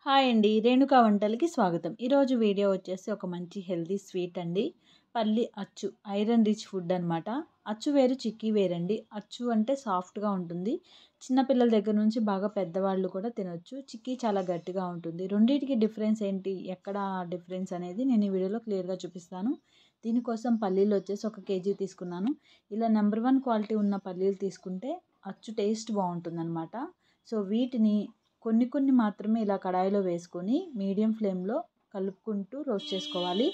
Hi అండి, రేణుకా వంటలకి స్వాగతం. ఈరోజు వీడియో వచ్చేసి ఒక మంచి హెల్తీ స్వీట్ అండి. పల్లి అచ్చు, ఐరన్ రిచ్ ఫుడ్ అనమాట. అచ్చు వేరు, చిక్కీ వేరండి. అచ్చు అంటే సాఫ్ట్గా ఉంటుంది, చిన్నపిల్లల దగ్గర నుంచి బాగా పెద్దవాళ్ళు కూడా తినొచ్చు. చిక్కీ చాలా గట్టిగా ఉంటుంది. రెండింటికి డిఫరెన్స్ ఏంటి, ఎక్కడ డిఫరెన్స్ అనేది నేను ఈ వీడియోలో క్లియర్గా చూపిస్తాను. దీనికోసం పల్లీలు వచ్చేసి 1 కేజీ తీసుకున్నాను. ఇలా నెంబర్ 1 క్వాలిటీ ఉన్న పల్లీలు తీసుకుంటే అచ్చు టేస్ట్ బాగుంటుందన్నమాట. సో వీటిని కొన్ని మాత్రమే ఇలా కడాయిలో వేసుకొని మీడియం ఫ్లేమ్లో కలుపుకుంటూ రోస్ట్ చేసుకోవాలి.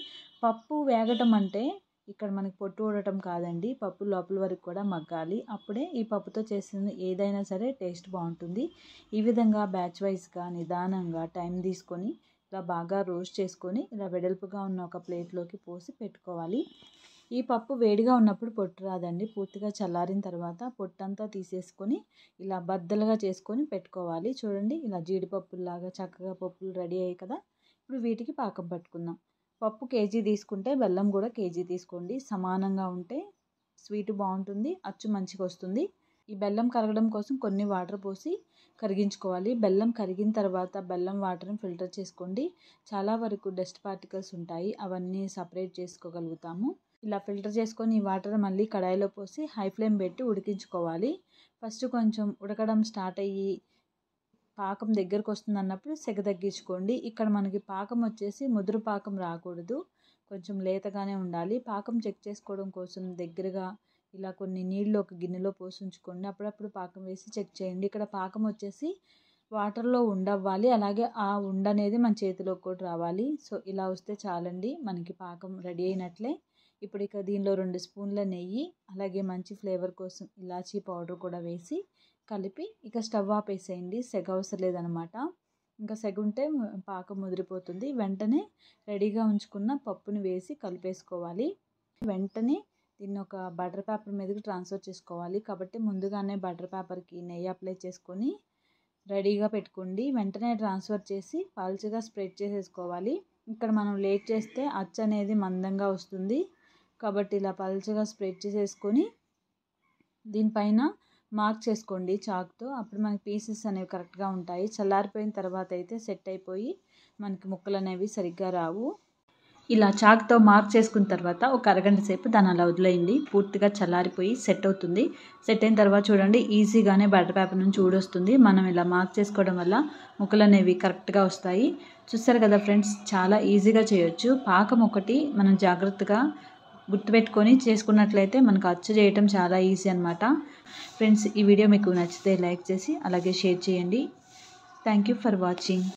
పప్పు వేగటం అంటే ఇక్కడ మనకి పొట్టు ఊడటం కాదండి, పప్పు లోపల వరకు కూడా మగ్గాలి. అప్పుడే ఈ పప్పుతో చేసిన ఏదైనా సరే టేస్ట్ బాగుంటుంది. ఈ విధంగా బ్యాచ్ వైజ్గా నిదానంగా టైం తీసుకొని ఇలా బాగా రోస్ట్ చేసుకొని ఇలా వెడల్పుగా ఉన్న ఒక ప్లేట్లోకి పోసి పెట్టుకోవాలి. ఈ పప్పు వేడిగా ఉన్నప్పుడు పొట్టు రాదండి. పూర్తిగా చల్లారిన తర్వాత పొట్టంతా తీసేసుకొని ఇలా బద్దలుగా చేసుకొని పెట్టుకోవాలి. చూడండి, ఇలా జీడిపప్పులాగా చక్కగా పప్పులు రెడీ అయ్యాయి కదా. ఇప్పుడు వీటికి పాకం పట్టుకుందాం. పప్పు కేజీ తీసుకుంటే బెల్లం కూడా కేజీ తీసుకోండి. సమానంగా ఉంటే స్వీట్ బాగుంటుంది, అచ్చు మంచిగా వస్తుంది. ఈ బెల్లం కరగడం కోసం కొన్ని వాటర్ పోసి కరిగించుకోవాలి. బెల్లం కరిగిన తర్వాత బెల్లం వాటర్ని ఫిల్టర్ చేసుకోండి. చాలా వరకు డస్ట్ పార్టికల్స్ ఉంటాయి, అవన్నీ సపరేట్ చేసుకోగలుగుతాము. ఇలా ఫిల్టర్ చేసుకొని ఈ వాటర్ మళ్ళీ కడాయిలో పోసి హై ఫ్లేమ్ పెట్టి ఉడికించుకోవాలి. ఫస్ట్ కొంచెం ఉడకడం స్టార్ట్ అయ్యి పాకం దగ్గరకు వస్తుంది అన్నప్పుడు సెగ తగ్గించుకోండి. ఇక్కడ మనకి పాకం వచ్చేసి ముదురు పాకం రాకూడదు, కొంచెం లేతగానే ఉండాలి. పాకం చెక్ చేసుకోవడం కోసం దగ్గరగా ఇలా కొన్ని నీళ్ళు ఒక గిన్నెలో పోసి ఉంచుకోండి. అప్పుడప్పుడు పాకం వేసి చెక్ చేయండి. ఇక్కడ పాకం వచ్చేసి వాటర్లో ఉండవ్వాలి, అలాగే ఆ ఉండ అనేది మన చేతిలోకి కూడా రావాలి. సో ఇలా వస్తే చాలండి, మనకి పాకం రెడీ అయినట్లే. ఇప్పుడు ఇక దీనిలో 2 స్పూన్ల నెయ్యి, అలాగే మంచి ఫ్లేవర్ కోసం ఇలాచీ పౌడర్ కూడా వేసి కలిపి ఇక స్టవ్ ఆపేసేయండి. సెగ అవసరం లేదనమాట. ఇంకా సెగ ఉంటే పాకం ముదిరిపోతుంది. వెంటనే రెడీగా ఉంచుకున్న పప్పుని వేసి కలిపేసుకోవాలి. వెంటనే దీన్ని ఒక బటర్ పేపర్ మీదకి ట్రాన్స్ఫర్ చేసుకోవాలి. కాబట్టి ముందుగానే బటర్ పేపర్కి నెయ్యి అప్లై చేసుకొని రెడీగా పెట్టుకోండి. వెంటనే ట్రాన్స్ఫర్ చేసి పల్చగా స్ప్రెడ్ చేసేసుకోవాలి. ఇక్కడ మనం లేట్ చేస్తే అచ్చు అనేది మందంగా వస్తుంది, కాబట్టి ఇలా పల్చగా స్ప్రెడ్ చేసేసుకొని దీనిపైన మార్క్ చేసుకోండి చాక్తో. అప్పుడు మనకి పీసెస్ అనేవి కరెక్ట్గా ఉంటాయి. చల్లారిపోయిన తర్వాత అయితే సెట్ అయిపోయి మనకి ముక్కలు అనేవి సరిగ్గా రావు. ఇలా చాక్తో మార్క్ చేసుకున్న తర్వాత ఒక అరగంట సేపు దాన్ని అలా వదిలేయండి. పూర్తిగా చల్లారిపోయి సెట్ అవుతుంది. సెట్ అయిన తర్వాత చూడండి, ఈజీగానే బటర్ పేపర్ నుంచి ఊడొస్తుంది. మనం ఇలా మార్క్ చేసుకోవడం వల్ల ముక్కలు అనేవి కరెక్ట్గా వస్తాయి. చూస్తారు కదా ఫ్రెండ్స్, చాలా ఈజీగా చేయొచ్చు. పాకం ఒకటి మనం జాగ్రత్తగా గుర్తుపెట్టుకొని చేసుకున్నట్లయితే మనకు అచ్చు చేయటం చాలా ఈజీ అనమాట. ఫ్రెండ్స్, ఈ వీడియో మీకు నచ్చితే లైక్ చేసి అలాగే షేర్ చేయండి. Thank you for watching.